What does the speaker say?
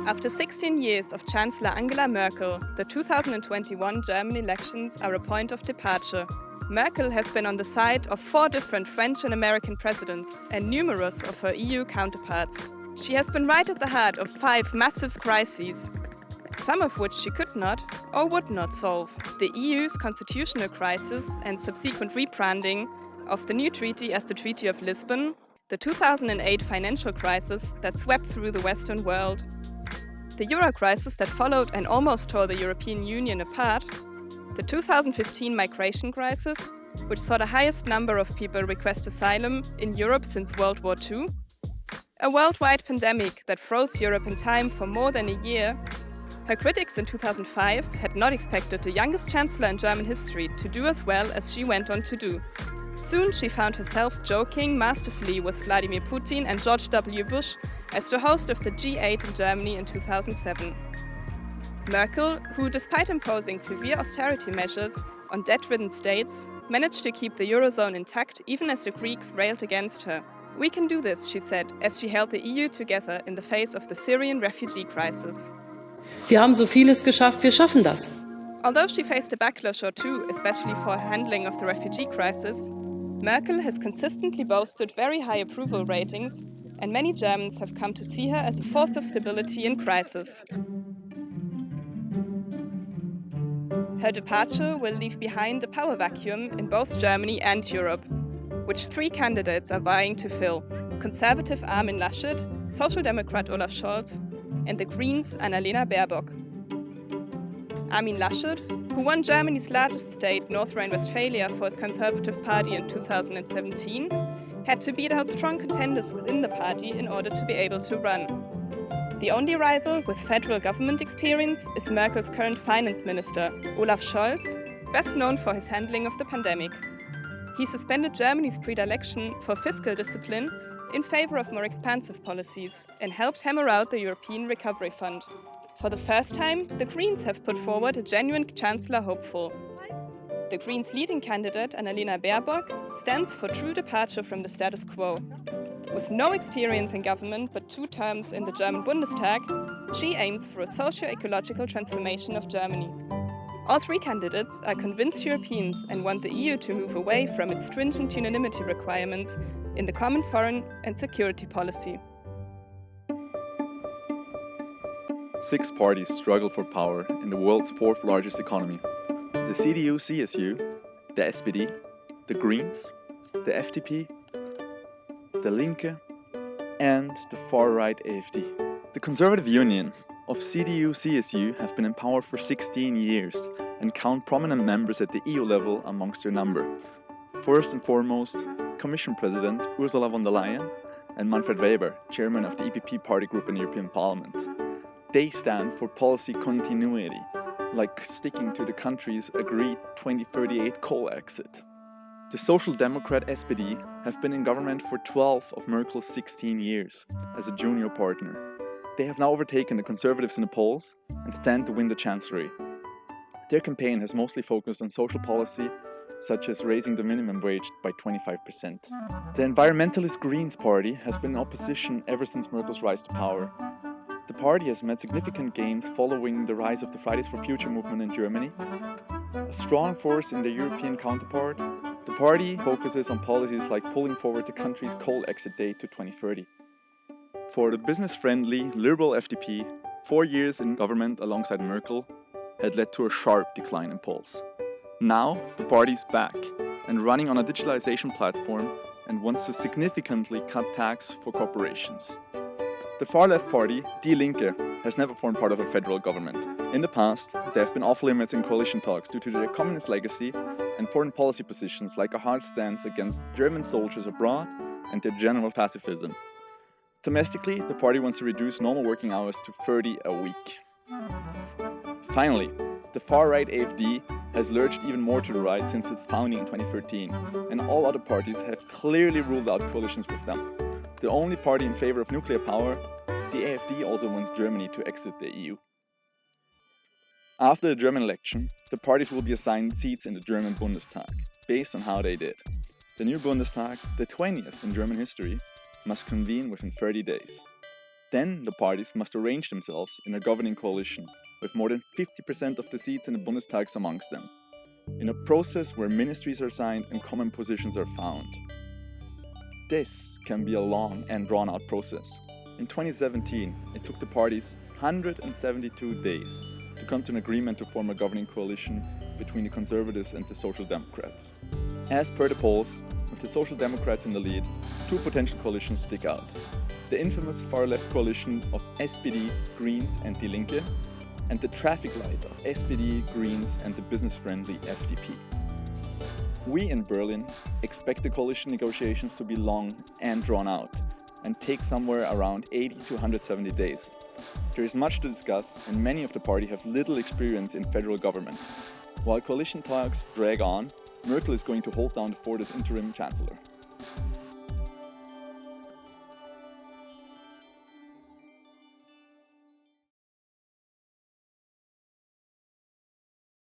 After 16 years of Chancellor Angela Merkel, the 2021 German elections are a point of departure. Merkel has been on the side of 4 different French and American presidents and numerous of her EU counterparts. She has been right at the heart of 5 massive crises, some of which she could not or would not solve. The EU's constitutional crisis and subsequent rebranding of the new treaty as the Treaty of Lisbon, the 2008 financial crisis that swept through the Western world, the Euro crisis that followed and almost tore the European Union apart, the 2015 migration crisis, which saw the highest number of people request asylum in Europe since World War II, a worldwide pandemic that froze Europe in time for more than a year. Her critics in 2005 had not expected the youngest chancellor in German history to do as well as she went on to do. Soon she found herself joking masterfully with Vladimir Putin and George W. Bush as the host of the G8 in Germany in 2007. Merkel, who despite imposing severe austerity measures on debt-ridden states, managed to keep the Eurozone intact even as the Greeks railed against her. "We can do this," she said, as she held the EU together in the face of the Syrian refugee crisis. Wir haben so vieles geschafft, wir schaffen das. Although she faced a backlash or two, especially for her handling of the refugee crisis, Merkel has consistently boasted very high approval ratings, and many Germans have come to see her as a force of stability in crisis. Her departure will leave behind a power vacuum in both Germany and Europe, which 3 candidates are vying to fill: Conservative Armin Laschet, Social Democrat Olaf Scholz, and the Greens' Annalena Baerbock. Armin Laschet, who won Germany's largest state, North Rhine-Westphalia, for his Conservative Party in 2017, had to beat out strong contenders within the party in order to be able to run. The only rival with federal government experience is Merkel's current finance minister, Olaf Scholz, best known for his handling of the pandemic. He suspended Germany's predilection for fiscal discipline in favor of more expansive policies and helped hammer out the European Recovery Fund. For the first time, the Greens have put forward a genuine chancellor hopeful. The Greens' leading candidate, Annalena Baerbock, stands for true departure from the status quo. With no experience in government but 2 terms in the German Bundestag, she aims for a socio-ecological transformation of Germany. All 3 candidates are convinced Europeans and want the EU to move away from its stringent unanimity requirements in the common foreign and security policy. 6 parties struggle for power in the world's 4th largest economy. The CDU-CSU, the SPD, the Greens, the FDP, the Linke, and the far-right AfD. The Conservative Union of CDU-CSU have been in power for 16 years and count prominent members at the EU level amongst their number. First and foremost, Commission President Ursula von der Leyen and Manfred Weber, chairman of the EPP party group in the European Parliament. They stand for policy continuity, like sticking to the country's agreed 2038 coal exit. The Social Democrat SPD have been in government for 12 of Merkel's 16 years as a junior partner. They have now overtaken the Conservatives in the polls and stand to win the Chancellery. Their campaign has mostly focused on social policy, such as raising the minimum wage by 25%. The environmentalist Greens party has been in opposition ever since Merkel's rise to power. The party has made significant gains following the rise of the Fridays for Future movement in Germany. A strong force in their European counterpart, the party focuses on policies like pulling forward the country's coal exit date to 2030. For the business-friendly liberal FDP, 4 years in government alongside Merkel had led to a sharp decline in polls. Now, the party is back and running on a digitalization platform and wants to significantly cut tax for corporations. The far-left party, Die Linke, has never formed part of a federal government. In the past, there have been off-limits in coalition talks due to their communist legacy and foreign policy positions like a hard stance against German soldiers abroad and their general pacifism. Domestically, the party wants to reduce normal working hours to 30 a week. Finally, the far-right AfD has lurched even more to the right since its founding in 2013, and all other parties have clearly ruled out coalitions with them. The only party in favor of nuclear power, the AfD, also wants Germany to exit the EU. After the German election, the parties will be assigned seats in the German Bundestag, based on how they did. The new Bundestag, the 20th in German history, must convene within 30 days. Then the parties must arrange themselves in a governing coalition, with more than 50% of the seats in the Bundestag amongst them, in a process where ministries are signed and common positions are found. This can be a long and drawn-out process. In 2017, it took the parties 172 days to come to an agreement to form a governing coalition between the Conservatives and the Social Democrats. As per the polls, with the Social Democrats in the lead, two potential coalitions stick out. The infamous far-left coalition of SPD, Greens and Die Linke, and the traffic light of SPD, Greens and the business-friendly FDP. We in Berlin expect the coalition negotiations to be long and drawn out and take somewhere around 80 to 170 days. There is much to discuss and many of the party have little experience in federal government. While coalition talks drag on, Merkel is going to hold down the fort as interim chancellor.